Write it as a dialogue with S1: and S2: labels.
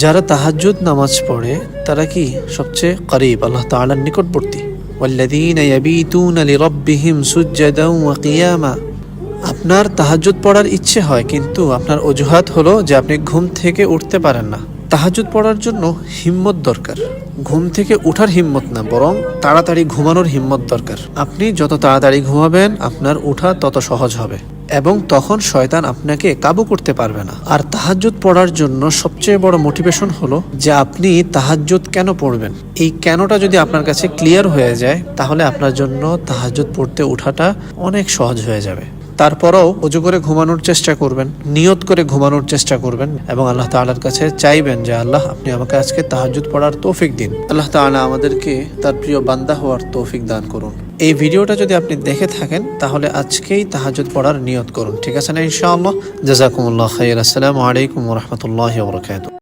S1: যারা তাহাজ্জুদ নামাজ পড়ে তারা কি সবচেয়ে করিব, আল্লাহ তাআলার নিকটবর্তী। ওয়াল্লাযীনা ইয়াবীতুনা লিরাব্বিহিম সুজদান ওয়া কিয়ামা। আপনার তাহাজ্জুদ পড়ার ইচ্ছে হয়, কিন্তু আপনার অজুহাত হলো যে আপনি ঘুম থেকে উঠতে পারেন না। তাহাজ্জুদ পড়ার জন্য হিম্মত দরকার, ঘুম থেকে উঠার হিম্মত না, বরং তাড়াতাড়ি ঘুমানোর হিম্মত দরকার। আপনি যত তাড়াতাড়ি ঘুমাবেন আপনার উঠা তত সহজ হবে, এবং তখন শয়তান আপনাকে কাবু করতে পারবে না। আর তাহাজ্জুদ পড়ার জন্য সবচেয়ে বড় মোটিভেশন হলো যে আপনি তাহাজ্জুদ কেন পড়বেন। এই কেনটা যদি আপনার কাছে ক্লিয়ার হয়ে যায়, তাহলে আপনার জন্য তাহাজ্জুদ পড়তে ওঠাটা অনেক সহজ হয়ে যাবে। তারপরেও ওযু করে ঘুমানোর চেষ্টা করবেন, নিয়ত করে ঘুমানোর চেষ্টা করবেন, এবং আল্লাহ তাআলার কাছে চাইবেন যে আল্লাহ, আপনি আমাকে আজকে তাহাজ্জুদ পড়ার তৌফিক দিন। আল্লাহ তাআলা আমাদেরকে তার প্রিয় বান্দা হওয়ার তৌফিক দান করুন। এই ভিডিওটা যদি আপনি দেখে থাকেন, তাহলে আজকেই তাহাজ্জুদ পড়ার নিয়ত করুন, ঠিক আছে না ইনশাআল্লাহ। জাযাকুমুল্লাহ খাইর। আসসালামু আলাইকুম ওয়া রাহমাতুল্লাহি ওয়া বারাকাতুহু।